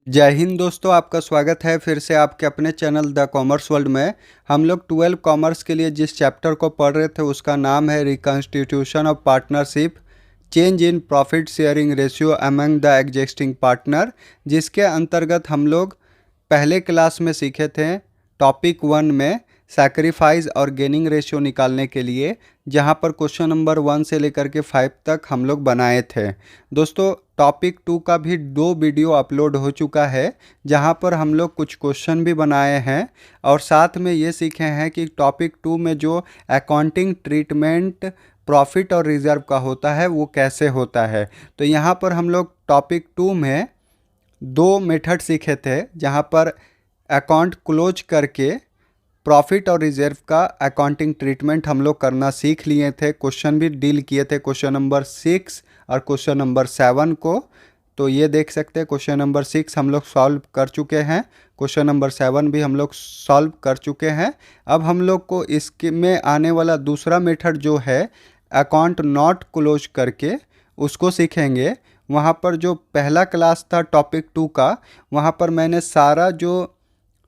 जय हिंद दोस्तों, आपका स्वागत है फिर से आपके अपने चैनल द कॉमर्स वर्ल्ड में। हम लोग 12 कॉमर्स के लिए जिस चैप्टर को पढ़ रहे थे उसका नाम है reconstitution of partnership, change in profit sharing ratio among the existing partner, जिसके अंतर्गत हम लोग पहले क्लास में सीखे थे टॉपिक 1 में सैक्रिफाइस और गेनिंग रेशियो निकालने के लिए, जहां पर क्वेश्चन नंबर 1 से लेकर के 5 तक हम लोग बनाए थे। दोस्तों टॉपिक 2 का भी 2 वीडियो अपलोड हो चुका है, जहां पर हम लोग कुछ क्वेश्चन भी बनाए हैं और साथ में ये सीखे हैं कि टॉपिक 2 में जो अकाउंटिंग ट्रीटमेंट प्रॉफिट और रिजर्व का होता है वो कैसे होता है। तो यहाँ पर हम लोग टॉपिक 2 में 2 मेथड सीखे थे, जहाँ पर अकाउंट क्लोज करके प्रॉफिट और रिजर्व का अकाउंटिंग ट्रीटमेंट हम लोग करना सीख लिए थे। क्वेश्चन भी डील किए थे क्वेश्चन नंबर 6 और क्वेश्चन नंबर 7 को। तो ये देख सकते हैं क्वेश्चन नंबर 6 हम लोग सॉल्व कर चुके हैं, क्वेश्चन नंबर 7 भी हम लोग सॉल्व कर चुके हैं। अब हम लोग को इसके में आने वाला दूसरा मेथड जो है अकाउंट नॉट क्लोज करके, उसको सीखेंगे। वहाँ पर जो पहला क्लास था टॉपिक 2 का, वहाँ पर मैंने सारा जो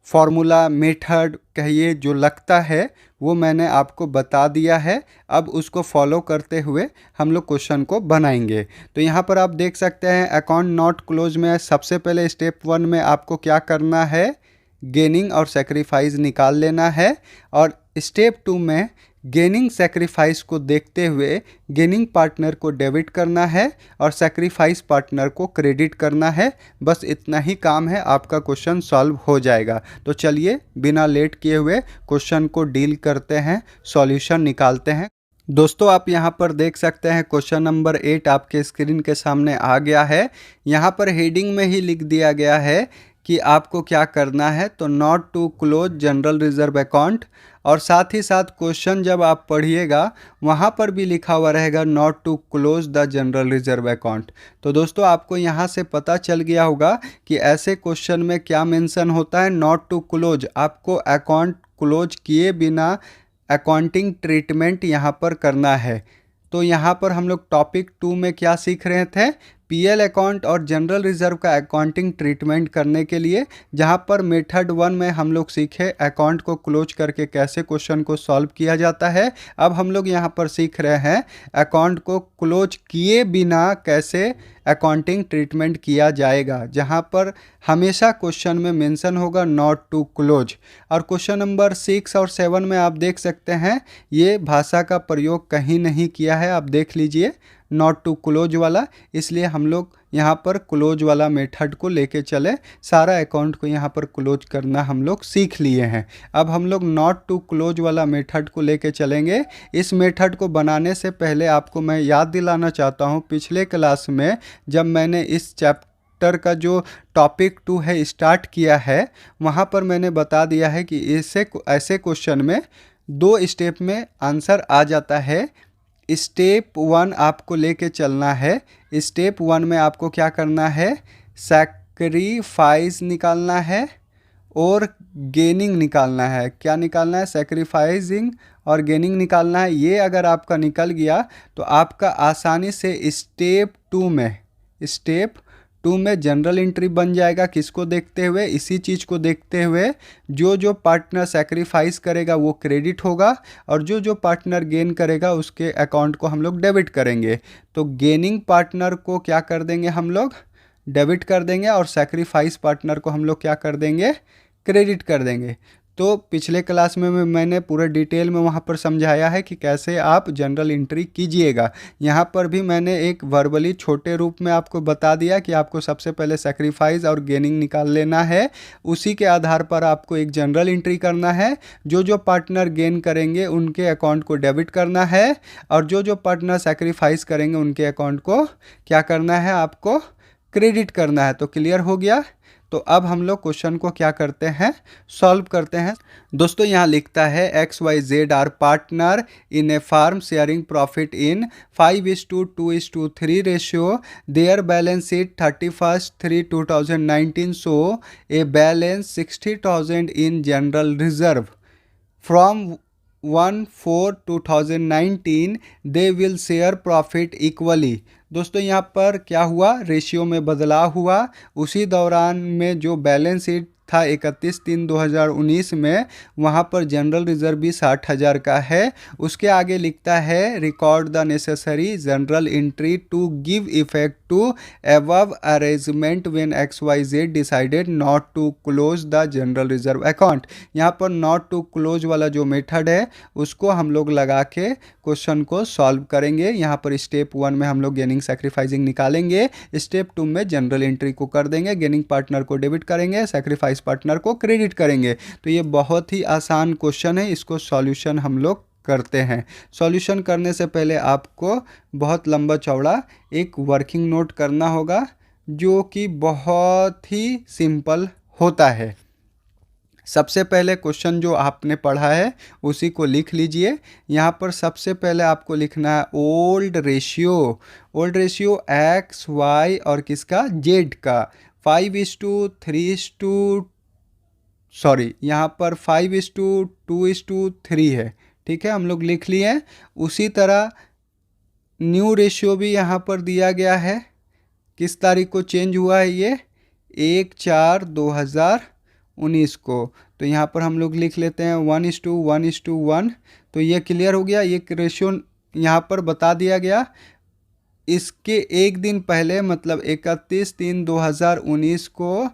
फॉर्मूला मेथड कहिए जो लगता है वो मैंने आपको बता दिया है। अब उसको फॉलो करते हुए हम लोग क्वेश्चन को बनाएंगे। तो यहाँ पर आप देख सकते हैं अकाउंट नॉट क्लोज में सबसे पहले स्टेप 1 में आपको क्या करना है, गेनिंग और सेक्रीफाइस निकाल लेना है। और स्टेप 2 में गेनिंग सेक्रीफाइस को देखते हुए गेनिंग पार्टनर को डेबिट करना है और सेक्रीफाइस पार्टनर को क्रेडिट करना है। बस इतना ही काम है, आपका क्वेश्चन सॉल्व हो जाएगा। तो चलिए बिना लेट किए हुए क्वेश्चन को डील करते हैं, सॉल्यूशन निकालते हैं। दोस्तों आप यहाँ पर देख सकते हैं क्वेश्चन नंबर 8 आपके स्क्रीन के सामने आ गया है। यहाँ पर हेडिंग में ही लिख दिया गया है कि आपको क्या करना है, तो not to close general reserve account. और साथ ही साथ क्वेश्चन जब आप पढ़िएगा वहाँ पर भी लिखा हुआ रहेगा not to close the general reserve account. तो दोस्तों आपको यहाँ से पता चल गया होगा कि ऐसे क्वेश्चन में क्या मेंशन होता है, नॉट टू क्लोज। आपको अकाउंट क्लोज किए बिना अकाउंटिंग ट्रीटमेंट यहाँ पर करना है। तो यहाँ पर हम लोग टॉपिक 2 में क्या सीख रहे थे, पीएल अकाउंट और जनरल रिजर्व का अकाउंटिंग ट्रीटमेंट करने के लिए, जहाँ पर मेथड 1 में हम लोग सीखे अकाउंट को क्लोज करके कैसे क्वेश्चन को सॉल्व किया जाता है। अब हम लोग यहाँ पर सीख रहे हैं अकाउंट को क्लोज किए बिना कैसे अकाउंटिंग ट्रीटमेंट किया जाएगा, जहाँ पर हमेशा क्वेश्चन में मेंशन होगा नॉट टू क्लोज। और क्वेश्चन नंबर 6 और 7 में आप देख सकते हैं ये भाषा का प्रयोग कहीं नहीं किया है, आप देख लीजिए नॉट टू क्लोज वाला। इसलिए हम लोग यहाँ पर क्लोज वाला मेथड को लेके चले, सारा अकाउंट को यहाँ पर क्लोज करना हम लोग सीख लिए हैं। अब हम लोग नॉट टू क्लोज वाला मेथड को लेके चलेंगे। इस मेथड को बनाने से पहले आपको मैं याद दिलाना चाहता हूँ, पिछले क्लास में जब मैंने इस चैप्टर का जो टॉपिक 2 है स्टार्ट किया है, वहाँ पर मैंने बता दिया है कि ऐसे क्वेश्चन में 2 स्टेप में आंसर आ जाता है। स्टेप 1 आपको लेके चलना है। स्टेप 1 में आपको क्या करना है, सैक्रिफाइस निकालना है और गेनिंग निकालना है। क्या निकालना है, सैक्रिफाइसिंग और गेनिंग निकालना है। ये अगर आपका निकल गया तो आपका आसानी से स्टेप 2 में जनरल एंट्री बन जाएगा। किसको देखते हुए, इसी चीज़ को देखते हुए जो जो पार्टनर सेक्रीफाइस करेगा वो क्रेडिट होगा और जो जो पार्टनर गेन करेगा उसके अकाउंट को हम लोग डेबिट करेंगे। तो गेनिंग पार्टनर को क्या कर देंगे, हम लोग डेबिट कर देंगे और सेक्रीफाइस पार्टनर को हम लोग क्या कर देंगे, क्रेडिट कर देंगे। तो पिछले क्लास में मैंने पूरे डिटेल में वहाँ पर समझाया है कि कैसे आप जनरल एंट्री कीजिएगा। यहाँ पर भी मैंने एक वर्बली छोटे रूप में आपको बता दिया कि आपको सबसे पहले सेक्रीफाइस और गेनिंग निकाल लेना है। उसी के आधार पर आपको एक जनरल एंट्री करना है। जो जो पार्टनर गेन करेंगे उनके अकाउंट को डेबिट करना है और जो जो पार्टनर सेक्रीफाइस करेंगे उनके अकाउंट को क्या करना है, आपको क्रेडिट करना है। तो क्लियर हो गया। तो अब हम लोग क्वेश्चन को क्या करते हैं, सॉल्व करते हैं। दोस्तों यहाँ लिखता है XYZ are partner in a firm sharing profit in 5:2:3 ratio. Their balance sheet 31/3/2019 show a balance 60,000 in general reserve. From 1/4/2019 they will share profit equally। दोस्तों यहाँ पर क्या हुआ, रेशियो में बदलाव हुआ। उसी दौरान में जो बैलेंस शीट था 31/3/2019 में, वहाँ पर जनरल रिजर्व भी 60,000 का है। उसके आगे लिखता है record the necessary journal entry to give effect to above arrangement when XYZ decided not to close the general reserve account। यहाँ पर not to close वाला जो मेथड है उसको हम लोग लगा के क्वेश्चन को सॉल्व करेंगे। यहाँ पर स्टेप 1 में हम लोग गेनिंग सैक्रिफाइसिंग निकालेंगे, स्टेप 2 में जनरल एंट्री को कर देंगे, गेनिंग पार्टनर को डेबिट करेंगे, सैक्रिफाइस पार्टनर को क्रेडिट करेंगे। तो ये बहुत ही आसान क्वेश्चन है, इसको सॉल्यूशन हम लोग करते हैं। सॉल्यूशन करने से पहले आपको बहुत लंबा चौड़ा एक वर्किंग नोट करना होगा जो कि बहुत ही सिंपल होता है। सबसे पहले क्वेश्चन जो आपने पढ़ा है उसी को लिख लीजिए। यहाँ पर सबसे पहले आपको लिखना है old ratio. Old ratio X Y और किसका, जेड का। 5:3 यहाँ पर 5:2:3 है। ठीक है, हम लोग लिख लिए हैं। उसी तरह न्यू रेशियो भी यहाँ पर दिया गया है। किस तारीख को चेंज हुआ है ये, 1/4/2019 को। तो यहाँ पर हम लोग लिख लेते हैं 1:1:1। तो ये क्लियर हो गया, ये रेशियो यहाँ पर बता दिया गया। इसके एक दिन पहले मतलब 31/3/2019 को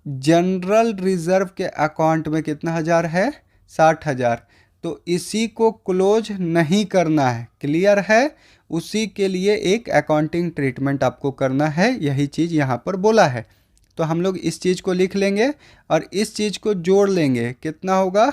जनरल रिजर्व के अकाउंट में कितना हज़ार है, 60,000। तो इसी को क्लोज नहीं करना है, क्लियर है। उसी के लिए एक अकाउंटिंग ट्रीटमेंट आपको करना है, यही चीज़ यहाँ पर बोला है। तो हम लोग इस चीज़ को लिख लेंगे और इस चीज़ को जोड़ लेंगे। कितना होगा,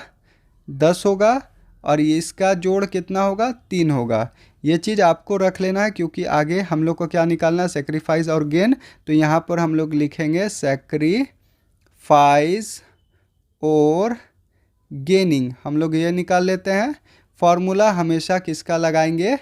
10 होगा, और इसका जोड़ कितना होगा, 3 होगा। ये चीज़ आपको रख लेना है क्योंकि आगे हम लोग को क्या निकालना है, सेक्रीफाइस और गेन। तो यहाँ पर हम लोग लिखेंगे सेक्रीफाइस और गेनिंग, हम लोग ये निकाल लेते हैं। फॉर्मूला हमेशा किसका लगाएंगे,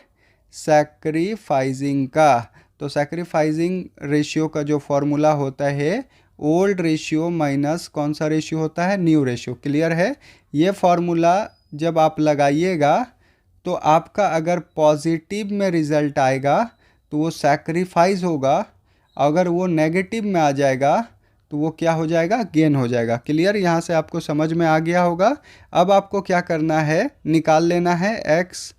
सैक्रिफाइसिंग का। तो सैक्रिफाइसिंग रेशियो का जो फॉर्मूला होता है ओल्ड रेशियो माइनस कौन सा रेशियो होता है, न्यू रेशियो। क्लियर है। ये फॉर्मूला जब आप लगाइएगा तो आपका अगर पॉजिटिव में रिजल्ट आएगा तो वो सैक्रिफाइस होगा, अगर वो नेगेटिव में आ जाएगा तो वो क्या हो जाएगा, गेन हो जाएगा। क्लियर, यहाँ से आपको समझ में आ गया होगा। अब आपको क्या करना है, निकाल लेना है एक्स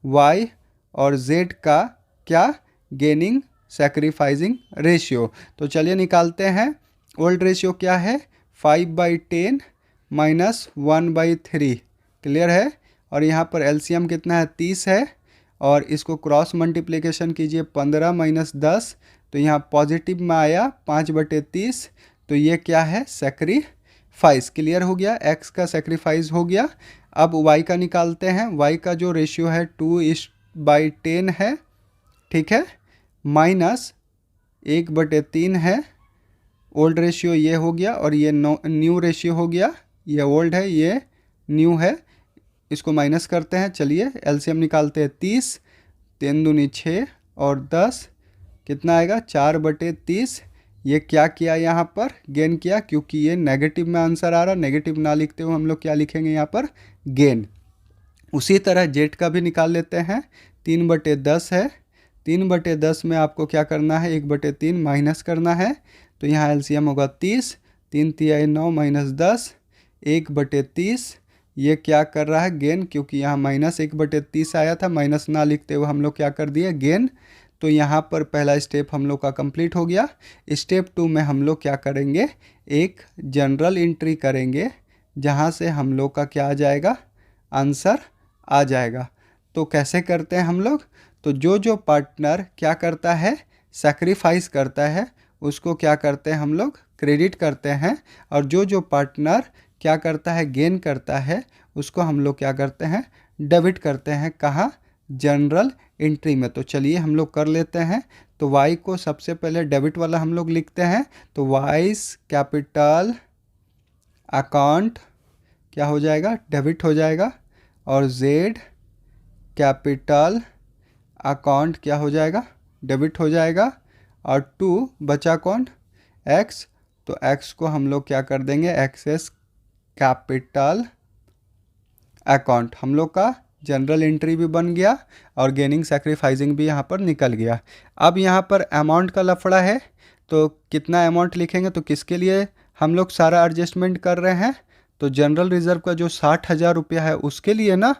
वाई और जेड का क्या, गेनिंग सैक्रिफाइसिंग रेशियो। तो चलिए निकालते हैं। ओल्ड रेशियो क्या है, 5/10 माइनस 1/3। क्लियर है। और यहाँ पर एलसीएम कितना है, 30 है। और इसको क्रॉस मल्टीप्लिकेशन कीजिए, 15 माइनस 10। तो यहाँ पॉजिटिव में आया 5/30। तो ये क्या है, सैक्रिफाइस। क्लियर हो गया, एक्स का सैक्रिफाइस हो गया। अब वाई का निकालते हैं। वाई का जो रेशियो है 2/10 है, ठीक है, माइनस 1/3 है। ओल्ड रेशियो ये हो गया और ये न्यू रेशियो हो गया। ये ओल्ड है, ये न्यू है। इसको माइनस करते हैं। चलिए एलसीएम निकालते हैं। 30, 3 दूनी 6 और 10 कितना आएगा, 4/30। ये क्या किया, यहाँ पर गेन किया, क्योंकि ये नेगेटिव में आंसर आ रहा। नेगेटिव ना लिखते हुए हम लोग क्या लिखेंगे यहाँ पर, गेन। उसी तरह जेड का भी निकाल लेते हैं। 3/10 है। 3/10 में आपको क्या करना है, 1/3 माइनस करना है। तो यहाँ एलसीएम होगा 30, 3 तिहाई 9 माइनस 10, 1/30। ये क्या कर रहा है, गेन, क्योंकि यहाँ माइनस 1/30 आया था। माइनस ना लिखते हुए हम लोग क्या कर दिए, गेन। तो यहाँ पर पहला स्टेप हम लोग का कंप्लीट हो गया। स्टेप 2 में हम लोग क्या करेंगे, एक जनरल एंट्री करेंगे जहाँ से हम लोग का क्या आ जाएगा, आंसर आ जाएगा। तो कैसे करते हैं हम लोग, तो जो पार्टनर क्या करता है, सैक्रिफाइस करता है, उसको क्या करते हैं हम लोग, क्रेडिट करते हैं। और जो पार्टनर क्या करता है, गेन करता है, उसको हम लोग क्या करते हैं, डेबिट करते हैं। कहाँ, जनरल एंट्री में। तो चलिए हम लोग कर लेते हैं। तो वाई को सबसे पहले डेबिट वाला हम लोग लिखते हैं। तो वाइस कैपिटल अकाउंट क्या हो जाएगा, डेबिट हो जाएगा। और जेड कैपिटल अकाउंट क्या हो जाएगा, डेबिट हो जाएगा। और 2 बचा कौन, एक्स। तो एक्स को हम लोग क्या कर देंगे, एक्सेस कैपिटल अकाउंट हम लोग का जनरल एंट्री भी बन गया और गेनिंग सैक्रिफाइसिंग भी यहाँ पर निकल गया। अब यहाँ पर अमाउंट का लफड़ा है, तो कितना अमाउंट लिखेंगे, तो किसके लिए हम लोग सारा एडजस्टमेंट कर रहे हैं, तो जनरल रिजर्व का जो 60,000 रुपया है उसके लिए ना।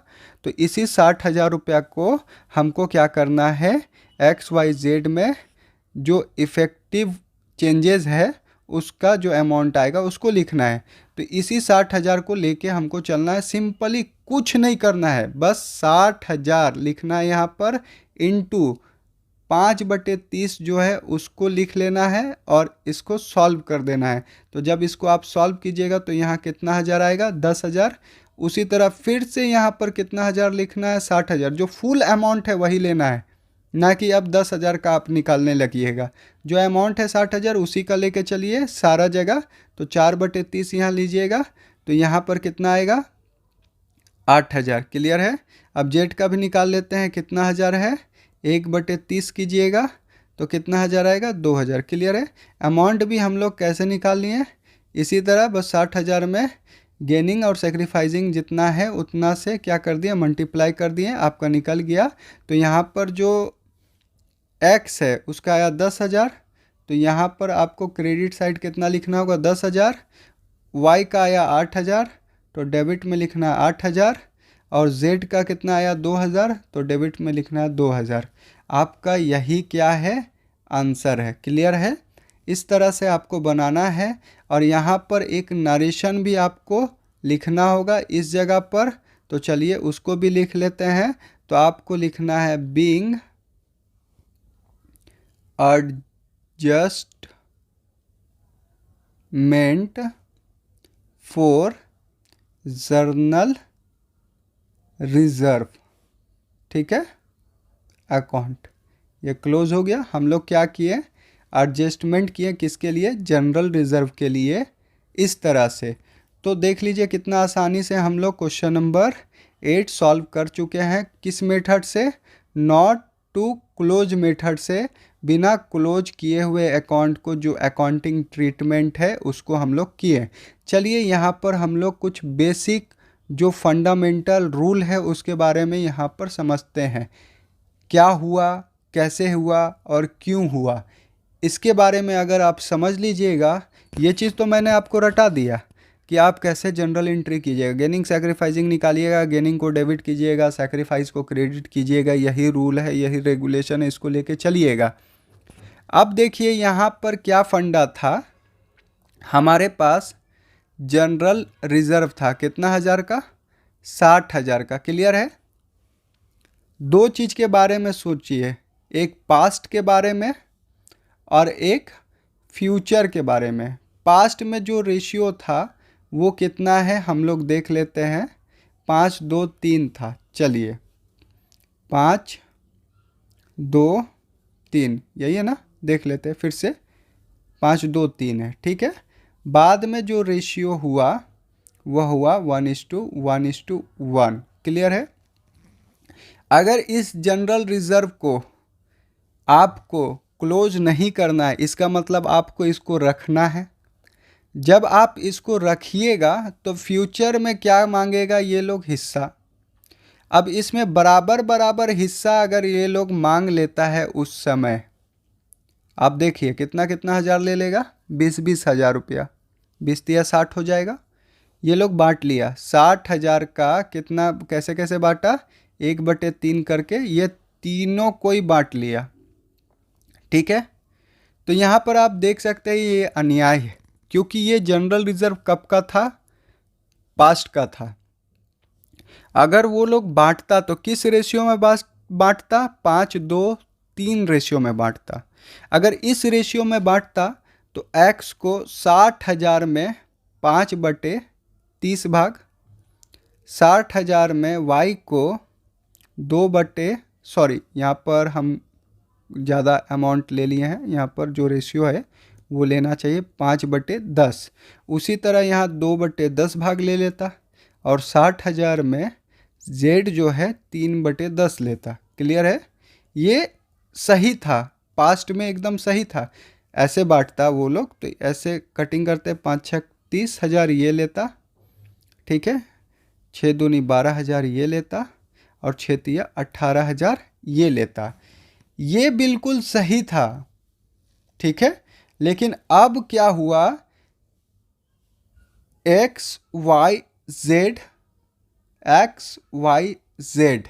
तो इसी 60,000 रुपया को हमको क्या करना है, XYZ में जो इफ़ेक्टिव चेंजेस है उसका जो अमाउंट आएगा उसको लिखना है। तो इसी 60,000 को लेके हमको चलना है, सिंपली कुछ नहीं करना है, बस 60,000 लिखना है यहाँ पर, इंटू 5/30 जो है उसको लिख लेना है और इसको सॉल्व कर देना है। तो जब इसको आप सॉल्व कीजिएगा तो यहाँ कितना हज़ार आएगा, 10,000। उसी तरह फिर से यहाँ पर कितना हज़ार लिखना है, 60,000। जो फुल अमाउंट है वही लेना है, ना कि अब 10,000 का आप निकालने लगिएगा। जो अमाउंट है 60,000 उसी का लेके चलिए सारा जगह। तो 4/30 यहाँ लीजिएगा, तो यहाँ पर कितना आएगा, 8,000। क्लियर है। अब जेड का भी निकाल लेते हैं, कितना हज़ार है, 1/30 कीजिएगा तो कितना हज़ार आएगा, 2,000। क्लियर है। अमाउंट भी हम लोग कैसे निकाल लिए, इसी तरह बस 60,000 में गेनिंग और सेक्रीफाइसिंग जितना है उतना से क्या कर दिया, मल्टीप्लाई कर दिए, आपका निकल गया। तो यहाँ पर जो एक्स है उसका आया 10,000, तो यहाँ पर आपको क्रेडिट साइड कितना लिखना होगा, 10,000। वाई का आया 8,000, तो डेबिट में लिखना है 8,000। और जेड का कितना आया, 2,000, तो डेबिट में लिखना है 2,000। आपका यही क्या है, आंसर है। क्लियर है। इस तरह से आपको बनाना है। और यहाँ पर एक नरेशन भी आपको लिखना होगा इस जगह पर, तो चलिए उसको भी लिख लेते हैं। तो आपको लिखना है being adjustment for journal reserve. ठीक है, अकाउंट ये क्लोज हो गया। हम लोग क्या किए, एडजस्टमेंट किए, किसके लिए, जनरल रिजर्व के लिए, इस तरह से। तो देख लीजिए कितना आसानी से हम लोग क्वेश्चन नंबर 8 सॉल्व कर चुके हैं। किस मेथड से, नॉट टू क्लोज मेथड से, बिना क्लोज किए हुए अकाउंट को जो अकाउंटिंग ट्रीटमेंट है उसको हम लोग किए। चलिए यहाँ पर हम लोग कुछ बेसिक जो फंडामेंटल रूल है उसके बारे में यहाँ पर समझते हैं। क्या हुआ, कैसे हुआ और क्यों हुआ, इसके बारे में अगर आप समझ लीजिएगा, ये चीज़ तो मैंने आपको रटा दिया कि आप कैसे जनरल एंट्री कीजिएगा, गेनिंग सैक्रिफाइसिंग निकालिएगा, गेनिंग को डेबिट कीजिएगा, सैक्रिफाइस को क्रेडिट कीजिएगा। यही रूल है, यही रेगुलेशन है, इसको लेके चलिएगा। अब देखिए यहाँ पर क्या फंडा था, हमारे पास जनरल रिजर्व था कितना हज़ार का, 60,000 का। क्लियर है। दो चीज़ के बारे में सोचिए, एक पास्ट के बारे में और एक फ्यूचर के बारे में। पास्ट में जो रेशियो था वो कितना है हम लोग देख लेते हैं, 5, 2, 3 था। चलिए 5, 2, 3 यही है ना, देख लेते हैं फिर से, 5, 2, 3 है। ठीक है। बाद में जो रेशियो हुआ वह हुआ 1:1:1। क्लियर है। अगर इस जनरल रिजर्व को आपको क्लोज नहीं करना है, इसका मतलब आपको इसको रखना है। जब आप इसको रखिएगा तो फ्यूचर में क्या मांगेगा ये लोग, हिस्सा। अब इसमें बराबर बराबर हिस्सा अगर ये लोग मांग लेता है उस समय, आप देखिए कितना कितना हज़ार ले लेगा, 20-20 हज़ार रुपया, 20-60 हो जाएगा। ये लोग बांट लिया 60,000 का, कितना कैसे कैसे बांटा, 1/3 करके ये तीनों कोई बांट लिया। ठीक है। तो यहाँ पर आप देख सकते हैं ये अन्याय है, क्योंकि ये जनरल रिजर्व कब का था, पास्ट का था। अगर वो लोग बांटता तो किस रेशियो में बांटता, 5:2:3 रेशियो में बांटता। अगर इस रेशियो में बांटता तो एक्स को 60,000 में 5/30 भाग, 60,000 में वाई को यहाँ पर हम ज़्यादा अमाउंट ले लिए हैं, यहाँ पर जो रेशियो है वो लेना चाहिए 5/10। उसी तरह यहाँ 2/10 भाग ले लेता और 60,000 में जेड जो है 3/10 लेता। क्लियर है। ये सही था, पास्ट में एकदम सही था। ऐसे बांटता वो लोग, तो ऐसे कटिंग करते 5-6 30,000 ये लेता। ठीक है, 6 दूनी 12,000 ये लेता और 6 18,000 ये लेता। ये बिल्कुल सही था, ठीक है। लेकिन अब क्या हुआ, X Y Z, X Y Z,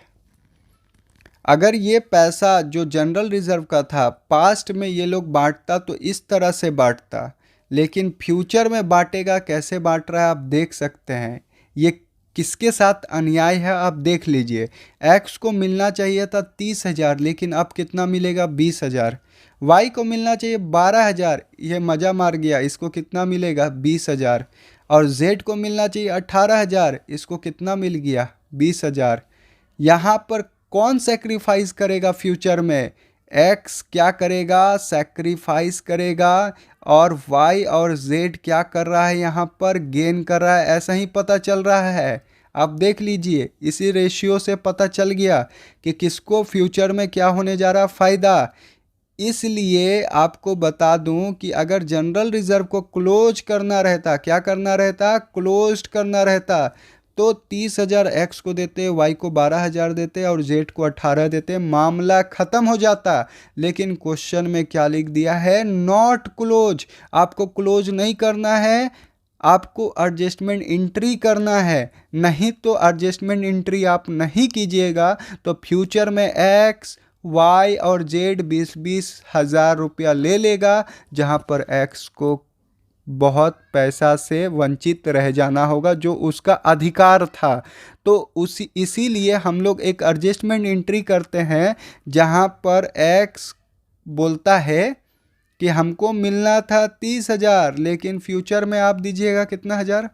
अगर ये पैसा जो जनरल रिजर्व का था पास्ट में ये लोग बांटता तो इस तरह से बांटता, लेकिन फ्यूचर में बांटेगा कैसे बांट रहा है आप देख सकते हैं। ये किसके साथ अन्याय है आप देख लीजिए। एक्स को मिलना चाहिए था 30,000, लेकिन अब कितना मिलेगा 20,000। वाई को मिलना चाहिए 12,000, ये मज़ा मार गया, इसको कितना मिलेगा 20,000। और जेड को मिलना चाहिए 18,000, इसको कितना मिल गया 20,000। यहाँ पर कौन सेक्रीफाइस करेगा फ्यूचर में, एक्स क्या करेगा, सेक्रीफाइस करेगा, और वाई और जेड क्या कर रहा है, यहाँ पर गेन कर रहा है, ऐसा ही पता चल रहा है। आप देख लीजिए, इसी रेशियो से पता चल गया कि किसको फ्यूचर में क्या होने जा रहा है, फ़ायदा। इसलिए आपको बता दूं कि अगर जनरल रिजर्व को क्लोज करना रहता, क्या करना रहता, क्लोज करना रहता, तो 30,000 एक्स को देते, वाई को 12,000 देते और जेड को 18 देते, मामला ख़त्म हो जाता। लेकिन क्वेश्चन में क्या लिख दिया है, नॉट क्लोज। आपको क्लोज नहीं करना है, आपको एडजस्टमेंट एंट्री करना है। नहीं तो एडजस्टमेंट एंट्री आप नहीं कीजिएगा तो फ्यूचर में एक्स वाई और जेड 20-20 हज़ार रुपया ले लेगा, जहां पर एक्स को बहुत पैसा से वंचित रह जाना होगा जो उसका अधिकार था। तो इसीलिए हम लोग एक एडजस्टमेंट एंट्री करते हैं जहां पर एक्स बोलता है कि हमको मिलना था 30,000, लेकिन फ्यूचर में आप दीजिएगा कितना हज़ार,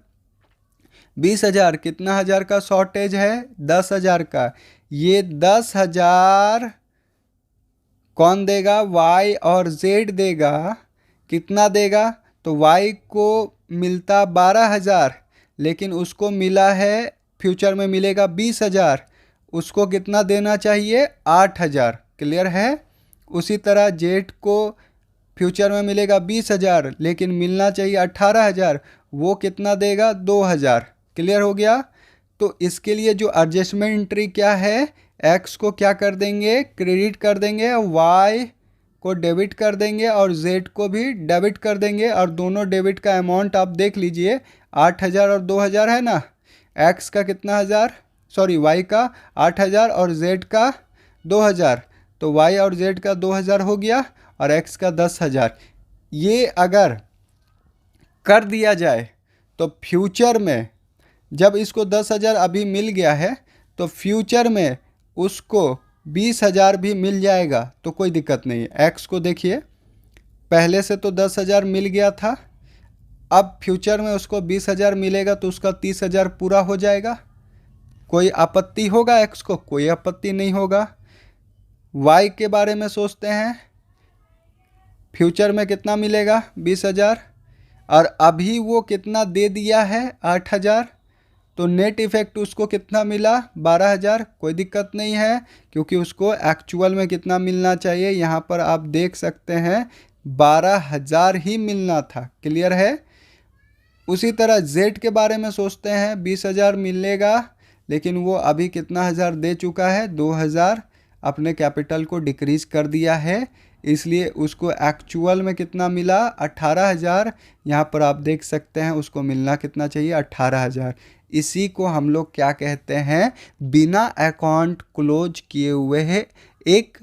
20,000। कितना हज़ार का शॉर्टेज है, 10,000 का। ये 10,000 कौन देगा, वाई और जेड देगा। कितना देगा, तो वाई को मिलता 12,000, लेकिन उसको मिला है, फ्यूचर में मिलेगा 20,000। उसको कितना देना चाहिए, 8,000। क्लियर है। उसी तरह जेड को फ्यूचर में मिलेगा 20,000, लेकिन मिलना चाहिए 18,000, वो कितना देगा, 2,000। क्लियर हो गया। तो इसके लिए जो एडजस्टमेंट एंट्री क्या है, एक्स को क्या कर देंगे, क्रेडिट कर देंगे, वाई को डेबिट कर देंगे और जेड को भी डेबिट कर देंगे। और दोनों डेबिट का अमाउंट आप देख लीजिए, 8,000 और 2,000 है ना। एक्स का कितना हज़ार, सॉरी वाई का 8,000 और जेड का 2,000, तो वाई और जेड का 2,000 हो गया और एक्स का 10,000। ये अगर कर दिया जाए तो फ्यूचर में जब इसको 10,000 अभी मिल गया है तो फ्यूचर में उसको 20,000 भी मिल जाएगा, तो कोई दिक्कत नहीं है। एक्स को देखिए, पहले से तो 10,000 मिल गया था, अब फ्यूचर में उसको 20,000 मिलेगा तो उसका 30,000 पूरा हो जाएगा। कोई आपत्ति होगा एक्स को, कोई आपत्ति नहीं होगा। वाई के बारे में सोचते हैं, फ्यूचर में कितना मिलेगा, 20,000, और अभी वो कितना दे दिया है, 8,000, तो नेट इफेक्ट उसको कितना मिला, 12,000। कोई दिक्कत नहीं है, क्योंकि उसको एक्चुअल में कितना मिलना चाहिए, यहाँ पर आप देख सकते हैं 12,000 ही मिलना था। क्लियर है। उसी तरह जेड के बारे में सोचते हैं, 20,000 मिलेगा, लेकिन वो अभी कितना हज़ार दे चुका है, 2,000 अपने कैपिटल को डिक्रीज कर दिया है, इसलिए उसको एक्चुअल में कितना मिला, 18,000। यहाँ पर आप देख सकते हैं उसको मिलना कितना चाहिए, 18,000। इसी को हम लोग क्या कहते हैं, बिना अकाउंट क्लोज किए हुए है एक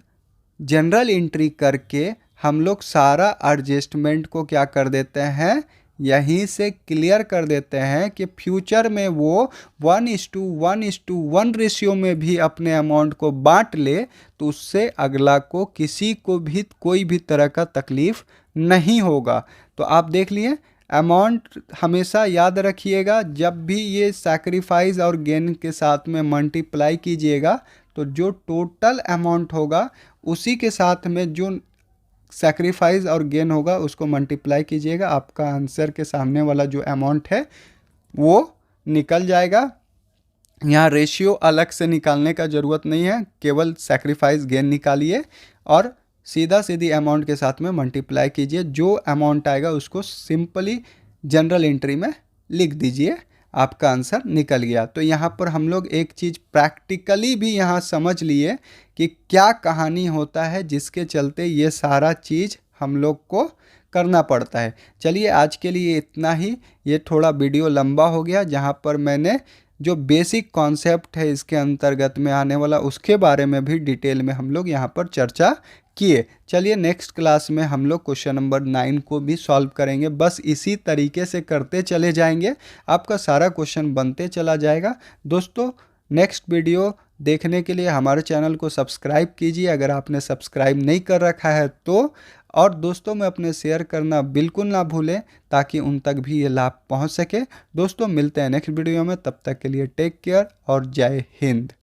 जनरल एंट्री करके हम लोग सारा एडजस्टमेंट को क्या कर देते हैं, यहीं से क्लियर कर देते हैं कि फ्यूचर में वो 1:1:1 रेशियो में भी अपने अमाउंट को बांट ले तो उससे अगला को किसी को भी कोई भी तरह का तकलीफ नहीं होगा। तो आप देख लिए, अमाउंट हमेशा याद रखिएगा, जब भी ये सैक्रिफाइस और गेन के साथ में मल्टीप्लाई कीजिएगा तो जो टोटल अमाउंट होगा उसी के साथ में जो सैक्रिफाइस और गेन होगा उसको मल्टीप्लाई कीजिएगा, आपका आंसर के सामने वाला जो अमाउंट है वो निकल जाएगा। यहाँ रेशियो अलग से निकालने का ज़रूरत नहीं है, केवल सैक्रिफाइस गेन निकालिए और सीधा सीधी अमाउंट के साथ में मल्टीप्लाई कीजिए। जो अमाउंट आएगा उसको सिंपली जनरल एंट्री में लिख दीजिए, आपका आंसर निकल गया। तो यहाँ पर हम लोग एक चीज़ प्रैक्टिकली भी यहाँ समझ लिए कि क्या कहानी होता है जिसके चलते ये सारा चीज़ हम लोग को करना पड़ता है। चलिए आज के लिए इतना ही। ये थोड़ा वीडियो लंबा हो गया, जहाँ पर मैंने जो बेसिक कॉन्सेप्ट है इसके अंतर्गत में आने वाला उसके बारे में भी डिटेल में हम लोग यहाँ पर चर्चा किए। चलिए नेक्स्ट क्लास में हम लोग क्वेश्चन नंबर 9 को भी सॉल्व करेंगे। बस इसी तरीके से करते चले जाएंगे, आपका सारा क्वेश्चन बनते चला जाएगा। दोस्तों नेक्स्ट वीडियो देखने के लिए हमारे चैनल को सब्सक्राइब कीजिए अगर आपने सब्सक्राइब नहीं कर रखा है तो, और दोस्तों में अपने शेयर करना बिल्कुल ना भूलें ताकि उन तक भी ये लाभ पहुंच सके। दोस्तों मिलते हैं नेक्स्ट वीडियो में, तब तक के लिए टेक केयर और जय हिंद।